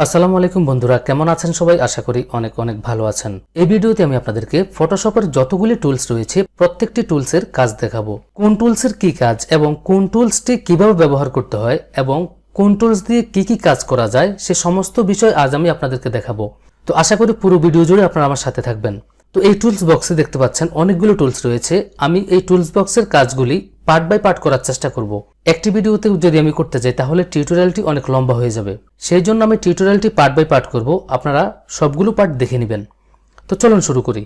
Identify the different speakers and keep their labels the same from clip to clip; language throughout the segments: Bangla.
Speaker 1: আসসালামু আলাইকুম বন্ধুরা, কেমন আছেন সবাই? আশা করি অনেক অনেক ভালো আছেন। এই ভিডিওতে আমি আপনাদেরকে ফটোশপের যতগুলি টুলস রয়েছে প্রত্যেকটি টুলসের কাজ দেখাবো। কোন টুলসের কি কাজ এবং কোন টুলসটি কিভাবে ব্যবহার করতে হয় এবং কোন টুলস দিয়ে কি কাজ করা যায় সে সমস্ত বিষয় আজ আমি আপনাদেরকে দেখাবো। তো আশা করি পুরো ভিডিও জুড়ে আপনারা আমার সাথে থাকবেন। তো এই টুলস বক্সে দেখতে পাচ্ছেন অনেকগুলো টুলস রয়েছে। আমি এই টুলস বক্সের কাজগুলি পার্ট বাই পার্ট করার চেষ্টা করব। একটি ভিডিওতে যদি আমি করতে যাই তাহলে টিউটোরিয়ালটি অনেক লম্বা হয়ে যাবে। সেই জন্য আমি টিউটোরিয়ালটি পার্ট বাই পার্ট করব, আপনারা সবগুলো পার্ট দেখে নেবেন। তো চলুন শুরু করি।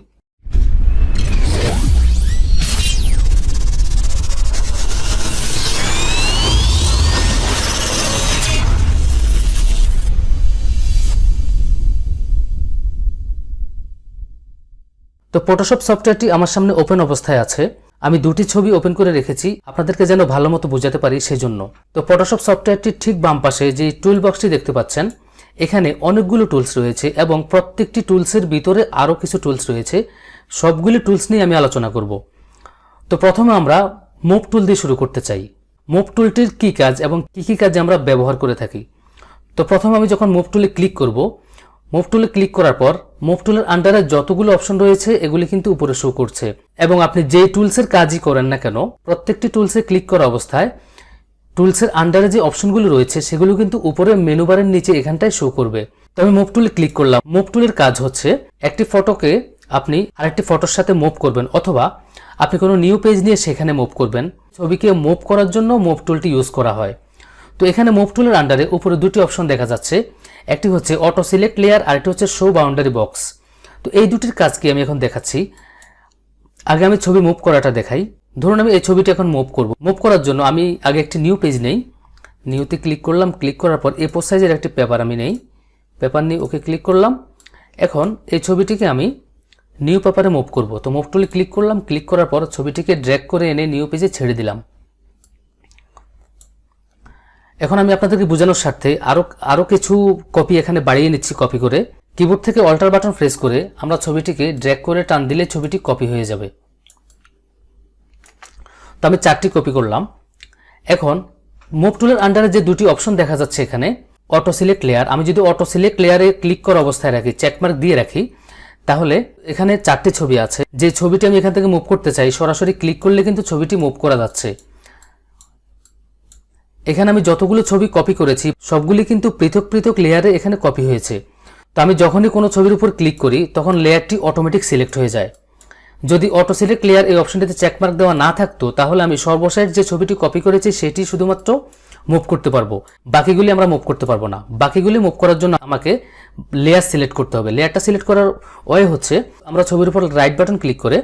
Speaker 1: তো ফটোশপ সফটওয়্যারটি আমার সামনে ওপেন অবস্থায় আছে। আমি দুটি ছবি ওপেন করে রেখেছি আপনাদেরকে যেন ভালো মতো বোঝাতে পারি সেই জন্য। তো ফটোশপ সফটওয়্যারটির ঠিক বাম পাশে যে টুল বক্সটি দেখতে পাচ্ছেন, এখানে অনেকগুলো টুলস রয়েছে এবং প্রত্যেকটি টুলসের ভিতরে আরও কিছু টুলস রয়েছে। সবগুলি টুলস নিয়ে আমি আলোচনা করব। তো প্রথমে আমরা মুভ টুল দিয়ে শুরু করতে চাই। মুভ টুলটির কি কাজ এবং কি কাজে আমরা ব্যবহার করে থাকি। তো প্রথমে আমি যখন মুভ টুলে ক্লিক করব, মুভ টুলে ক্লিক করার পর মুভ টুলের আন্ডারে যতগুলো অপশন রয়েছে এগুলি কিন্তু উপরে শো করছে এবং আপনি যে টুলসের কাজই করেন না কেন প্রত্যেকটি টুলসে ক্লিক করা অবস্থায় টুলসের আন্ডারে যে অপশনগুলো রয়েছে সেগুলো কিন্তু উপরে মেনু বারের নিচে এখানটায় শো করবে। তো আমি মুভ টুলে ক্লিক করলাম। মুভ টুলের কাজ হচ্ছে একটি ফটোকে আপনি আরেকটি ফটোর সাথে মুভ করবেন অথবা আপনি কোনো নিউ পেজ নিয়ে সেখানে মুভ করবেন। ছবিকে মুভ করার জন্য মুভ টুলটি ইউজ করা হয়। তো এখানে মুভ টুলের আন্ডারে উপরে দুটি অপশন দেখা যাচ্ছে, একটি হচ্ছে অটো সিলেক্ট লেয়ার আর একটি হচ্ছে শো বাউন্ডারি বক্স। তো এই দুটির কাজ কি আমি এখন দেখাচ্ছি। আগে আমি ছবি মুভ করাটা দেখাই। ধরুন আমি এই ছবিটি এখন মুভ করব। মুভ করার জন্য আমি আগে একটি নিউ পেজ নেই, নিউতে ক্লিক করলাম। ক্লিক করার পর এ4 সাইজের একটি পেপার আমি নেই, পেপার নিয়ে ওকে ক্লিক করলাম। এখন এই ছবিটিকে আমি নিউ পেপারে মুভ করব। তো মুভ টুলে ক্লিক করলাম। ক্লিক করার পর ছবিটিকে ড্র্যাগ করে এনে নিউ পেজে ছেড়ে দিলাম। এখন আমি আপনাদেরকে বোঝানোর স্বার্থে আরো কিছু কপি এখানে বাড়িয়ে নিচ্ছি। কপি করে কিবোর্ড থেকে অল্টার বাটন প্রেস করে আমরা ছবিটিকে ড্র্যাগ করে টান দিলে ছবিটি কপি হয়ে যাবে। তো আমি 4টি কপি করলাম। এখন মুভ টুলের আন্ডারে যে দুটি অপশন দেখা যাচ্ছে এখানে অটো সিলেক্ট লেয়ার, আমি যদি অটো সিলেক্ট লেয়ারে ক্লিক করা অবস্থায় রাখি, চেকমার্ক দিয়ে রাখি, তাহলে এখানে 4টি ছবি আছে। যে ছবিটি আমি এখান থেকে মুভ করতে চাই সরাসরি ক্লিক করলে কিন্তু ছবিটি মুভ করা যাচ্ছে। এখানে আমি যতগুলো ছবি কপি করেছি সবগুলি কিন্তু পৃথক পৃথক লেয়ারে এখানে কপি হয়েছে। তো আমি যখনই কোনো ছবির উপর ক্লিক করি তখন লেয়ারটি অটোমেটিক সিলেক্ট হয়ে যায়। যদি অটো সিলেক্ট লেয়ার এই অপশনটিতে চেকমার্ক দেওয়া না থাকতো তাহলে আমি সর্বশেষ যে ছবিটি কপি করেছি সেটি শুধুমাত্র মুভ করতে পারবো, বাকিগুলি আমরা মুভ করতে পারবো না। বাকিগুলি মুভ করার জন্য আমাকে লেয়ার সিলেক্ট করতে হবে। লেয়ারটা সিলেক্ট করার ওয়ে হচ্ছে আমরা ছবির উপর রাইট বাটন ক্লিক করে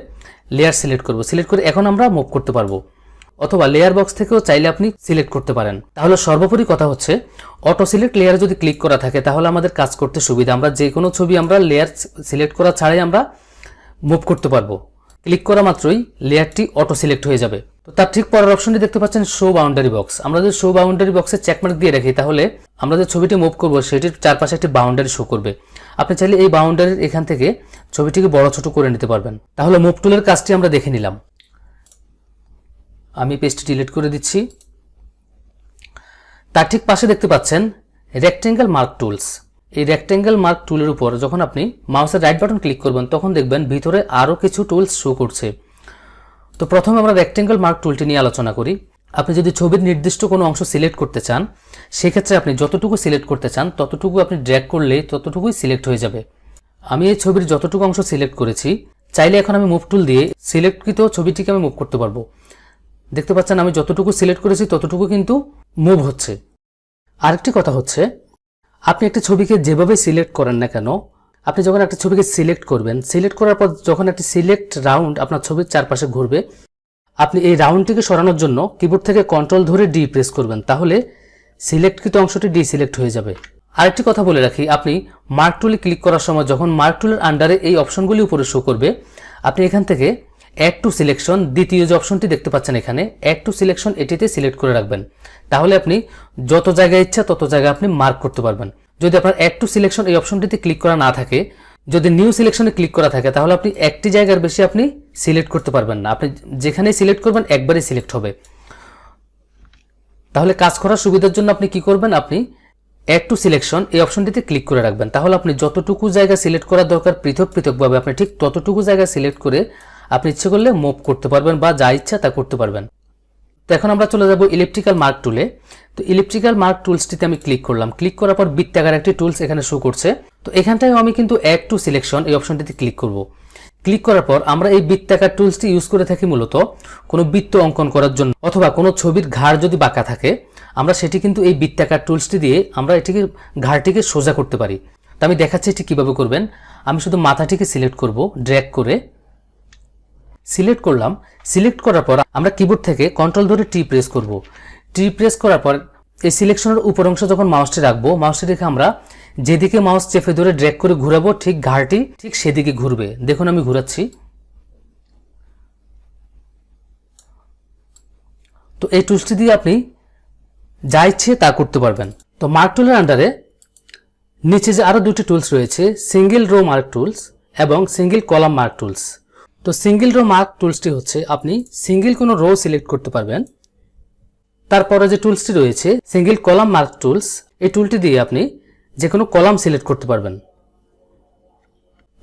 Speaker 1: লেয়ার সিলেক্ট করব। সিলেক্ট করে এখন আমরা মুভ করতে পারবো, অথবা লেয়ার বক্স থেকেও চাইলে আপনি সিলেক্ট করতে পারেন। তাহলে সর্বোপরি কথা হচ্ছে অটো সিলেক্ট লেয়ারে যদি ক্লিক করা থাকে তাহলে আমাদের কাজ করতে সুবিধা। আমরা যে কোনো ছবি আমরা লেয়ার সিলেক্ট করা ছাড়াই আমরা মুভ করতে পারবো। ক্লিক করা মাত্রই লেয়ারটি অটো সিলেক্ট হয়ে যাবে। তো তার ঠিক পরের অপশনটি দেখতে পাচ্ছেন শো বাউন্ডারি বক্স। আমরা যদি শো বাউন্ডারি বক্সে চেকমার্ক দিয়ে রাখি তাহলে আমরা যে ছবিটি মুভ করবো সেটির চারপাশে একটি বাউন্ডারি শো করবে। আপনি চাইলে এই বাউন্ডারির এখান থেকে ছবিটিকে বড় ছোট করে নিতে পারবেন। তাহলে মুভ টুলের কাজটি আমরা দেখে নিলাম। আমি পেজটি ডিলিট করে দিচ্ছি। তার ঠিক পাশে দেখতে পাচ্ছেন রেক্টেঙ্গেল মার্ক টুলস। এই রেক্টেঙ্গেল মার্ক টুলের উপর যখন আপনি মাউসের রাইট বাটন ক্লিক করবেন তখন দেখবেন ভিতরে আরও কিছু টুলস শো করছে। তো প্রথমে আমরা রেক্টেঙ্গেল মার্ক টুলটি নিয়ে আলোচনা করি। আপনি যদি ছবির নির্দিষ্ট কোনো অংশ সিলেক্ট করতে চান সেক্ষেত্রে আপনি যতটুকু সিলেক্ট করতে চান ততটুকু আপনি ড্র্যাগ করলে ততটুকুই সিলেক্ট হয়ে যাবে। আমি এই ছবির যতটুকু অংশ সিলেক্ট করেছি চাইলে এখন আমি মুভ টুল দিয়ে সিলেক্টকৃত ছবিটিকে আমি মুভ করতে পারবো। দেখতে পাচ্ছেন আমি যতটুকু সিলেক্ট করেছি ততটুকু কিন্তু মুভ হচ্ছে। আরেকটি কথা হচ্ছে আপনি একটি ছবিকে যেভাবে সিলেক্ট করেন না কেন, আপনি যখন একটা ছবিকে সিলেক্ট করবেন, সিলেক্ট করার পর যখন একটি সিলেক্ট রাউন্ড আপনার ছবির চারপাশে ঘুরবে, আপনি এই রাউন্ডটিকে সরানোর জন্য কিবোর্ড থেকে কন্ট্রোল ধরে ডি প্রেস করবেন, তাহলে সিলেক্টকৃত অংশটি ডিসিলেক্ট হয়ে যাবে। আরেকটি কথা বলে রাখি, আপনি মার্ক টুলে ক্লিক করার সময় যখন মার্ক টুলের আন্ডারে এই অপশনগুলি উপরে শো করবে আপনি এখান থেকে অ্যাড টু সিলেকশন, দ্বিতীয় যে অপশনটি দেখতে পাচ্ছেন এখানে অ্যাড টু সিলেকশন, এটিতে সিলেক্ট করে রাখবেন। তাহলে আপনি যত জায়গায় ইচ্ছা তত জায়গায় আপনি মার্ক করতে পারবেন। যদি আপনার অ্যাড টু সিলেকশন এই অপশনটিতে ক্লিক করা না থাকে, যদি নিউ সিলেকশনে ক্লিক করা থাকে তাহলে আপনি একটি জায়গার বেশি আপনি সিলেক্ট করতে পারবেন না। আপনি যেখানেই সিলেক্ট করবেন একবারই সিলেক্ট হবে। তাহলে কাজ করার সুবিধার জন্য আপনি কি করবেন, আপনি অ্যাড টু সিলেকশন এই অপশনটিতে ক্লিক করে রাখবেন। তাহলে আপনি যতটুকু জায়গা সিলেক্ট করার দরকার পৃথক পৃথকভাবে আপনি ঠিক ততটুকু জায়গা সিলেক্ট করে আপনি ইচ্ছে করলে মুভ করতে পারবেন বা যা ইচ্ছা তা করতে পারবেন। তো এখন আমরা চলে যাব ইলিপ্টিক্যাল মার্ক টুলে। তো ইলিপ্টিক্যাল মার্ক টুলসটিতে আমি ক্লিক করলাম। ক্লিক করার পর বৃত্তাকার একটি টুলস এখানে শো করছে। তো এখানটায় আমি কিন্তু অ্যাড টু সিলেকশন এই অপশনটিতে ক্লিক করব। ক্লিক করার পর আমরা এই বৃত্তাকার টুলসটি ইউজ করে থাকি মূলত কোনো বৃত্ত অঙ্কন করার জন্য, অথবা কোনো ছবির ঘাড় যদি বাঁকা থাকে আমরা সেটি কিন্তু এই বৃত্তাকার টুলসটি দিয়ে আমরা এটিকে ঘাড়টিকে সোজা করতে পারি। তো আমি দেখাচ্ছি এটি কিভাবে করবেন। আমি শুধু মাথাটিকে সিলেক্ট করব, ড্র্যাগ করে সিলেক্ট করলাম। সিলেক্ট করার পর আমরা কিবোর্ড থেকে কন্ট্রোল ধরে টি প্রেস করব। টি প্রেস করার পর এই সিলেকশনের উপর অংশ যখন মাউসটি রাখবো, মাউসটি রেখে আমরা যেদিকে মাউস চেপে ধরে ড্র্যাগ করে ঘুরাবো ঠিক ঘাড়টি ঠিক সেদিকে ঘুরবে। দেখুন আমি ঘুরাচ্ছি। তো এই টুলসটি দিয়ে আপনি যা ইচ্ছে তা করতে পারবেন। তো মার্ক টুলের আন্ডারে নিচে যে আরো দুটি টুলস রয়েছে, সিঙ্গেল রো মার্ক টুলস এবং সিঙ্গেল কলাম মার্ক টুলস। তো সিঙ্গেল রো মার্ক টুলসটি হচ্ছে আপনি সিঙ্গেল কোনো রো সিলেক্ট করতে পারবেন। তারপরে যে টুলসটি রয়েছে সিঙ্গেল কলাম মার্ক টুলস, এই টুলটি দিয়ে আপনি যে কোনো কলাম সিলেক্ট করতে পারবেন।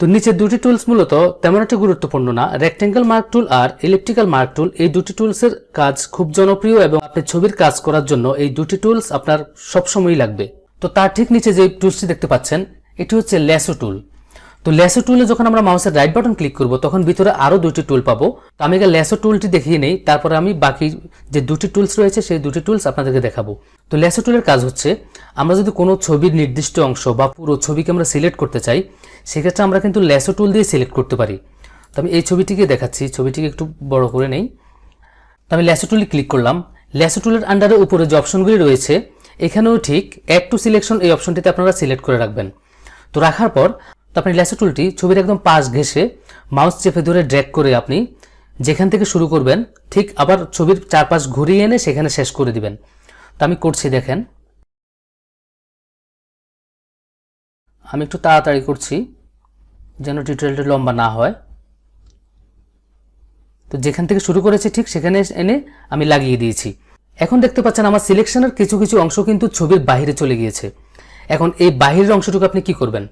Speaker 1: তো নিচের দুটি টুলস মূলত তেমন একটা গুরুত্বপূর্ণ না। রেক্টেঙ্গেল মার্ক টুল আর ইলিপ্টিক্যাল মার্ক টুল এই দুটি টুলসের কাজ খুব জনপ্রিয় এবং আপনি ছবির কাজ করার জন্য এই দুটি টুলস আপনার সবসময়ই লাগবে। তো তার ঠিক নিচে যে টুলসটি দেখতে পাচ্ছেন এটি হচ্ছে ল্যাসো টুল। তো ল্যাসো টুলে যখন আমরা মাউসের রাইট বাটন ক্লিক করব তখন ভিতরে আরো দুটি টুল পাবো। তো আমি ল্যাসো টুলটি দেখিয়ে নেই, তারপরে আমি বাকি যে দুটি টুলস রয়েছে সেই দুটি টুলস আপনাদেরকে দেখাবো। তো ল্যাসো টুলের কাজ হচ্ছে আমরা যদি কোনো ছবির নির্দিষ্ট অংশ বা পুরো ছবিকে আমরা সিলেক্ট করতে চাই সেক্ষেত্রে আমরা কিন্তু ল্যাসো টুল দিয়ে সিলেক্ট করতে পারি। তো আমি এই ছবিটিকে দেখাচ্ছি, ছবিটিকে একটু বড় করে নেই। তো আমি ল্যাসো টুলে ক্লিক করলাম। ল্যাসো টুলের আন্ডারে উপরে যে অপশনগুলি রয়েছে এখানেও ঠিক অ্যাড টু সিলেকশন এই অপশনটিতে আপনারা সিলেক্ট করে রাখবেন। তো রাখার পর আপনি ল্যাসো টুলটি ছবির একদম পাশ ঘেঁষে মাউস চেপে ধরে ড্র্যাগ করে আপনি যেখান থেকে শুরু করবেন ঠিক আবার ছবির চারপাশ ঘুরিয়ে এনে সেখানে শেষ করে দিবেন। তো আমি করছি, দেখেন আমি একটু তাড়াতাড়ি করছি যেন টিউটোরিয়ালটা লম্বা না হয়। তো যেখান থেকে শুরু করেছি ঠিক সেখানে এনে আমি লাগিয়ে দিয়েছি। এখন দেখতে পাচ্ছেন আমার সিলেকশনের কিছু কিছু অংশ কিন্তু ছবির বাইরে চলে গিয়েছে। এখন এই বাহিরের অংশটুকু আপনি কি করবেন,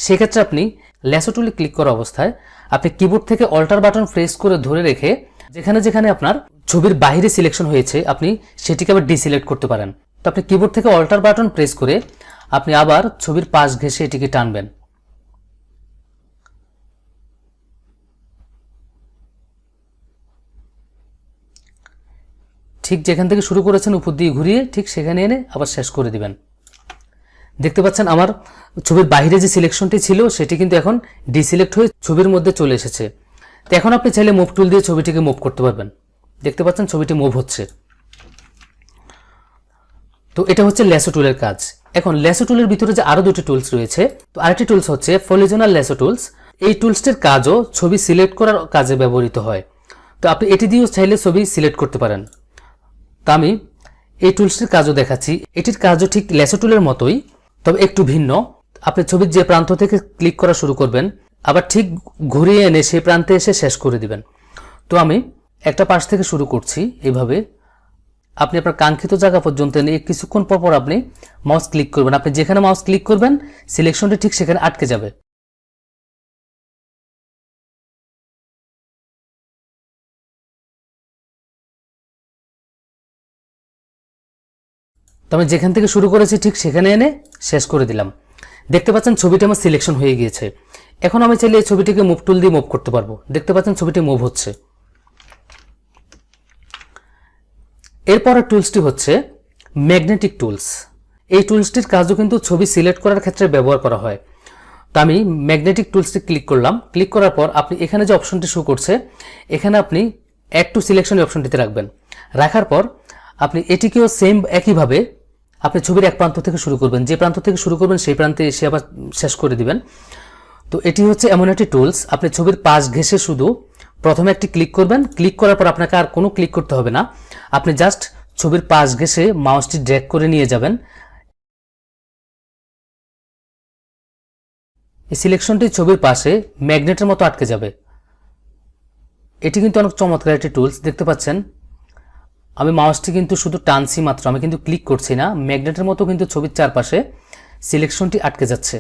Speaker 1: সেক্ষেত্রে আপনি ল্যাসো টুলে ক্লিক করা অবস্থায় আপনি কিবোর্ড থেকে অল্টার বাটন প্রেস করে ধরে রেখে যেখানে যেখানে আপনার ছবির বাইরে সিলেকশন হয়েছে আপনি সেটিকে আবার ডিসিলেক্ট করতে পারেন। তো আপনি কিবোর্ড থেকে অল্টার বাটন প্রেস করে আপনি আবার ছবির পাশ ঘেঁষে এটিকে টানবেন। ঠিক যেখান থেকে শুরু করেছেন উপর দিয়ে ঘুরিয়ে ঠিক সেখানে এনে আবার শেষ করে দিবেন। দেখতে পাচ্ছেন আমার ছবির বাইরে যে সিলেকশনটি ছিল সেটি কিন্তু এখন ডিসিলেক্ট হয়ে ছবির মধ্যে চলে এসেছে। তো এখন আপনি চাইলে মুভ টুল দিয়ে ছবিটিকে মুভ করতে পারবেন। দেখতে পাচ্ছেন ছবিটি মুভ হচ্ছে। তো এটা হচ্ছে ল্যাসো টুলের কাজ। এখন ল্যাসো টুলের ভিতরে যে আরো দুটি টুলস রয়েছে, তো আরেকটি টুলস হচ্ছে পলিজনাল ল্যাসো টুলস। এই টুলসটির কাজও ছবি সিলেক্ট করার কাজে ব্যবহৃত হয়। তো আপনি এটি দিয়েও চাইলে ছবি সিলেক্ট করতে পারেন। তো আমি এই টুলসটির কাজও দেখাচ্ছি। এটির কাজও ঠিক ল্যাসো টুলের মতোই, তবে একটু ভিন্ন। আপনি ছবির যে প্রান্ত থেকে ক্লিক করা শুরু করবেন আবার ঠিক ঘুরিয়ে এনে সেই প্রান্তে এসে শেষ করে দিবেন। তো আমি একটা পাশ থেকে শুরু করছি। এভাবে আপনি আপনার কাঙ্ক্ষিত জায়গা পর্যন্ত এনে কিছুক্ষণ পর পর আপনি মাউস ক্লিক করবেন। আপনি যেখানে মাউস ক্লিক করবেন সিলেকশনটি ঠিক সেখানে আটকে যাবে। তো আমি যেখান থেকে শুরু করেছি ঠিক সেখানে এনে শেষ করে দিলাম। দেখতে পাচ্ছেন ছবিটি আমার সিলেকশন হয়ে গিয়েছে। এখন আমি চাইলে এই ছবিটিকে মুভ টুল দিয়ে মুভ করতে পারবো। দেখতে পাচ্ছেন ছবিটি মুভ হচ্ছে। এরপরের টুলসটি হচ্ছে ম্যাগনেটিক টুলস। এই টুলসটির কাজও কিন্তু ছবি সিলেক্ট করার ক্ষেত্রে ব্যবহার করা হয়। তো আমি ম্যাগনেটিক টুলসটি ক্লিক করলাম। ক্লিক করার পর আপনি এখানে যে অপশনটি শো করছে এখানে আপনি অ্যাড টু সিলেকশন অপশনটিতে রাখবেন। রাখার পর আপনি এটিকেও সেম একইভাবে আপনি ছবির এক প্রান্ত থেকে শুরু করবেন। যে প্রান্ত থেকে শুরু করবেন সেই প্রান্তে এসে আবার শেষ করে দিবেন। তো এটি হচ্ছে এমন একটি টুলস, আপনি ছবির পাশ ঘেঁষে শুধু প্রথমে একটি ক্লিক করবেন। ক্লিক করার পর আপনাকে আর কোনো ক্লিক করতে হবে না। আপনি জাস্ট ছবির পাশ ঘেঁষে মাউসটি ড্র্যাগ করে নিয়ে যাবেন। এই সিলেকশনটি ছবির পাশে ম্যাগনেটের মতো আটকে যাবে। এটি কিন্তু অনেক চমৎকার একটি টুলস। দেখতে পাচ্ছেন আমি মাউসটি কিন্তু শুধু টানছি মাত্র, আমি কিন্তু ক্লিক করছি না। ম্যাগনেটের মতো কিন্তু ছবির চারপাশে সিলেকশনটি আটকে যাচ্ছে।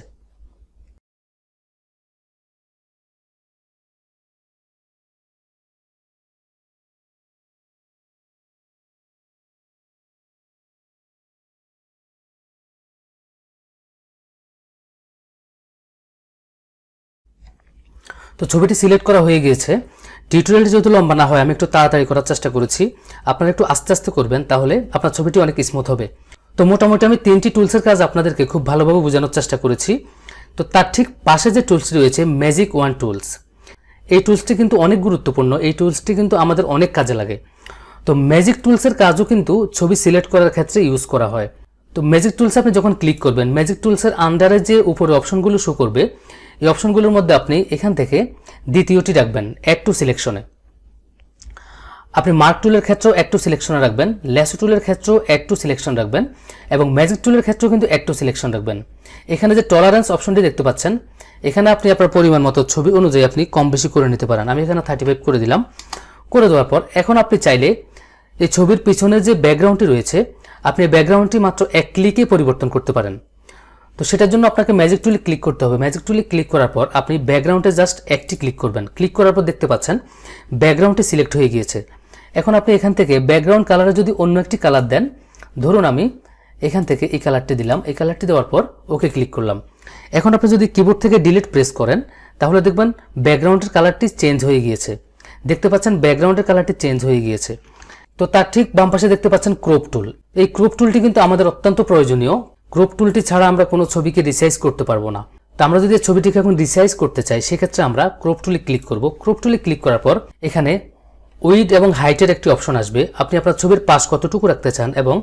Speaker 1: তো ছবিটি সিলেক্ট করা হয়ে গিয়েছে। টিউটোরিয়ালটি যেহেতু লম্বা না হয়, আমি একটু তাড়াতাড়ি করার চেষ্টা করেছি। আপনারা একটু আস্তে আস্তে করবেন, তাহলে আপনার ছবিটি অনেক স্মুথ হবে। তো মোটামুটি আমি 3টি টুলসের কাজ আপনাদেরকে খুব ভালোভাবে বোঝানোর চেষ্টা করেছি। তো তার ঠিক পাশে যে টুলসটি রয়েছে ম্যাজিক ওয়ান টুলস, এই টুলসটি কিন্তু অনেক গুরুত্বপূর্ণ। এই টুলসটি কিন্তু আমাদের অনেক কাজে লাগে। তো ম্যাজিক টুলসের কাজও কিন্তু ছবি সিলেক্ট করার ক্ষেত্রে ইউজ করা হয়। তো ম্যাজিক টুলসে আপনি যখন ক্লিক করবেন, ম্যাজিক টুলসের আন্ডারে যে উপরে অপশনগুলো শো করবে, এই অপশনগুলোর মধ্যে আপনি এখান থেকে দ্বিতীয়টি রাখবেন অ্যাড টু সিলেকশনে। আপনি মার্ক টুলের ক্ষেত্রেও অ্যাড টু সিলেকশনে রাখবেন, ল্যাসো টুলের ক্ষেত্রেও অ্যাড টু সিলেকশন রাখবেন, এবং ম্যাজিক টুলের ক্ষেত্রেও কিন্তু অ্যাড টু সিলেকশন রাখবেন। এখানে যে টলারেন্স অপশনটি দেখতে পাচ্ছেন, এখানে আপনি আপনার পরিমাণ মতো ছবি অনুযায়ী আপনি কম বেশি করে নিতে পারেন। আমি এখানে 35 করে দিলাম। করে দেওয়ার পর এখন আপনি চাইলে এই ছবির পিছনে যে ব্যাকগ্রাউন্ডটি রয়েছে, আপনি ব্যাকগ্রাউন্ডটি মাত্র এক ক্লিকে পরিবর্তন করতে পারেন। তো সেটার জন্য আপনাকে ম্যাজিক টুলে ক্লিক করতে হবে। ম্যাজিক টুলে ক্লিক করার পর আপনি ব্যাকগ্রাউন্ডে জাস্ট একটি ক্লিক করবেন। ক্লিক করার পর দেখতে পাচ্ছেন ব্যাকগ্রাউন্ডটি সিলেক্ট হয়ে গিয়েছে। এখন আপনি এখান থেকে ব্যাকগ্রাউন্ড কালারে যদি অন্য একটি কালার দেন, ধরুন আমি এখান থেকে এই কালারটি দিলাম। এই কালারটি দেওয়ার পর ওকে ক্লিক করলাম। এখন আপনি যদি কিবোর্ড থেকে ডিলিট প্রেস করেন, তাহলে দেখবেন ব্যাকগ্রাউন্ডের কালারটি চেঞ্জ হয়ে গিয়েছে। দেখতে পাচ্ছেন ব্যাকগ্রাউন্ডের কালারটি চেঞ্জ হয়ে গিয়েছে। তো তার ঠিক বাম পাশে দেখতে পাচ্ছেন ক্রপ টুল। এই ক্রপ টুলটি কিন্তু আমাদের অত্যন্ত প্রয়োজনীয়। ক্রপ টুলটি ছাড়া আমরা কোনো ছবিকে রিসাইজ করতে পারবো না। তো আমরা যদি ছবিটিকে এখন রিসাইজ করতে চাই, সেক্ষেত্রে আমরা ক্রপ টুলে ক্লিক করব। ক্রপ টুলে ক্লিক করার পর এখানে উইডথ এবং হাইটের একটি অপশন আসবে। আপনি আপনার ছবির পাশ কতটুকু রাখতে চান এবং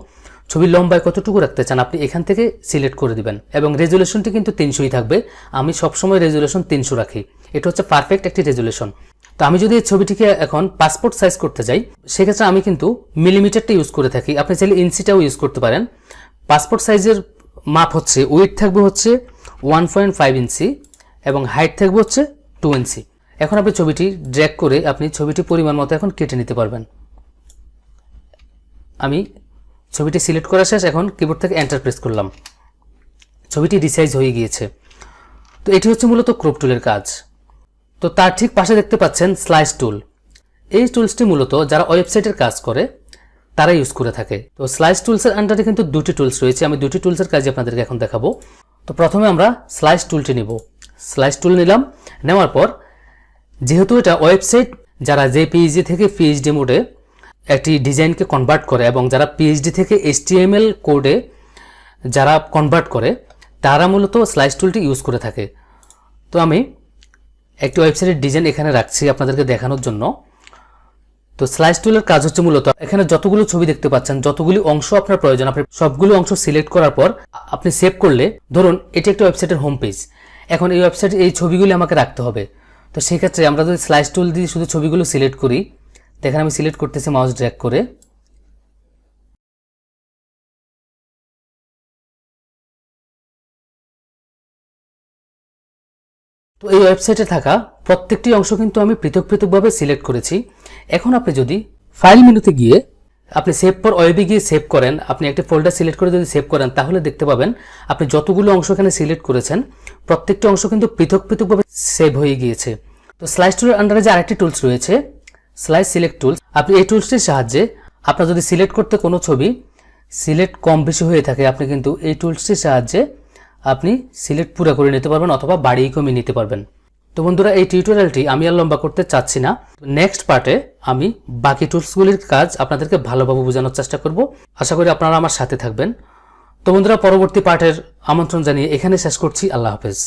Speaker 1: ছবির লম্বায় কতটুকু রাখতে চান, আপনি এখান থেকে সিলেক্ট করে দিবেন। এবং রেজুলেশনটি কিন্তু 300ই থাকবে। আমি সবসময় রেজুলেশন 300 রাখি। এটা হচ্ছে পারফেক্ট একটি রেজুলেশন। তো আমি যদি এই ছবিটিকে এখন পাসপোর্ট সাইজ করতে চাই, সেক্ষেত্রে আমি কিন্তু মিলিমিটারটা ইউজ করে থাকি। আপনি চাইলে ইঞ্চিটাও ইউজ করতে পারেন। পাসপোর্ট সাইজের মাপ হচ্ছে, উইডথ থাকবে হচ্ছে 1.5 ইঞ্চি এবং হাইট থাকবে হচ্ছে 2 ইঞ্চি। এখন আপনি ছবিটি ড্র্যাগ করে আপনি ছবিটি পরিমাণ মতো এখন কেটে নিতে পারবেন। আমি ছবিটি সিলেক্ট করা শেষ। এখন কিবোর্ড থেকে এন্টার প্রেস করলাম। ছবিটি রিসাইজ হয়ে গিয়েছে। তো এটি হচ্ছে মূলত ক্রপ টুলের কাজ। তো তার ঠিক পাশে দেখতে পাচ্ছেন স্লাইস টুল। এই টুলসটি মূলত যারা ওয়েবসাইটের কাজ করে তারা ইউজ করে থাকে। তো স্লাইস টুলসের আন্ডারে কিন্তু দুটি টুলস রয়েছে। আমি দুটি টুলসের কাজ আপনাদেরকে এখন দেখাবো। তো প্রথমে আমরা স্লাইস টুলটি নিব। স্লাইস টুল নিলাম। নেওয়ার পর যেহেতু এটা ওয়েবসাইট, যারা জেপিইজি থেকে পিএইচডি মোডে একটি ডিজাইনকে কনভার্ট করে এবং যারা পিএইচডি থেকে এইচটিএমএল কোডে যারা কনভার্ট করে, তারা মূলত স্লাইস টুলটি ইউজ করে থাকে। তো আমি একটি ওয়েবসাইটের ডিজাইন এখানে রাখছি আপনাদেরকে দেখানোর জন্য। তো স্লাইস টুলের কাজ হচ্ছে মূলত এখানে যতগুলো ছবি দেখতে পাচ্ছেন, যতগুলি অংশ আপনার প্রয়োজন, আপনি সবগুলো অংশ সিলেক্ট করার পর আপনি সেভ করলে, ধরুন এটি একটা ওয়েবসাইটের হোম পেজ। এখন এই ওয়েবসাইটে এই ছবিগুলি আমাকে রাখতে হবে। তো সেক্ষেত্রে আমরা যদি স্লাইস টুল দিয়ে শুধু ছবিগুলো সিলেক্ট করি, দেখেন আমি সিলেক্ট করতেছি মাউস ড্র্যাগ করে। তো এই ওয়েবসাইটে থাকা প্রত্যেকটি অংশ কিন্তু আমি পৃথক পৃথকভাবে সিলেক্ট করেছি। এখন আপনি যদি ফাইল মেনুতে গিয়ে আপনি সেভ ফর ওয়েবে গিয়ে সেভ করেন, আপনি একটি ফোল্ডার সিলেক্ট করে যদি সেভ করেন, তাহলে দেখতে পাবেন আপনি যতগুলো অংশ এখানে সিলেক্ট করেছেন প্রত্যেকটি অংশ কিন্তু পৃথক পৃথকভাবে সেভ হয়ে গিয়েছে। তো স্লাইস টুলের আন্ডারে যে আরেকটি টুলস রয়েছে, স্লাইস সিলেক্ট টুলস, আপনি এই টুলসটির সাহায্যে আপনার যদি সিলেক্ট করতে কোনো ছবি সিলেক্ট কম বেশি হয়ে থাকে, আপনি কিন্তু এই টুলসটির সাহায্যে আপনি সিলেক্ট পুরো করে নিতে পারবেন অথবা বাড়িয়ে কমিয়ে নিতে পারবেন। তো বন্ধুরা, এই টিউটোরিয়ালটি আমি আর লম্বা করতে চাচ্ছি না। নেক্সট পার্টে আমি বাকি টুলসগুলির কাজ আপনাদেরকে ভালোভাবে বোঝানোর চেষ্টা করব। আশা করি আপনারা আমার সাথে থাকবেন। তো বন্ধুরা, পরবর্তী পার্টের আমন্ত্রণ জানিয়ে এখানে শেষ করছি। আল্লাহ হাফেজ।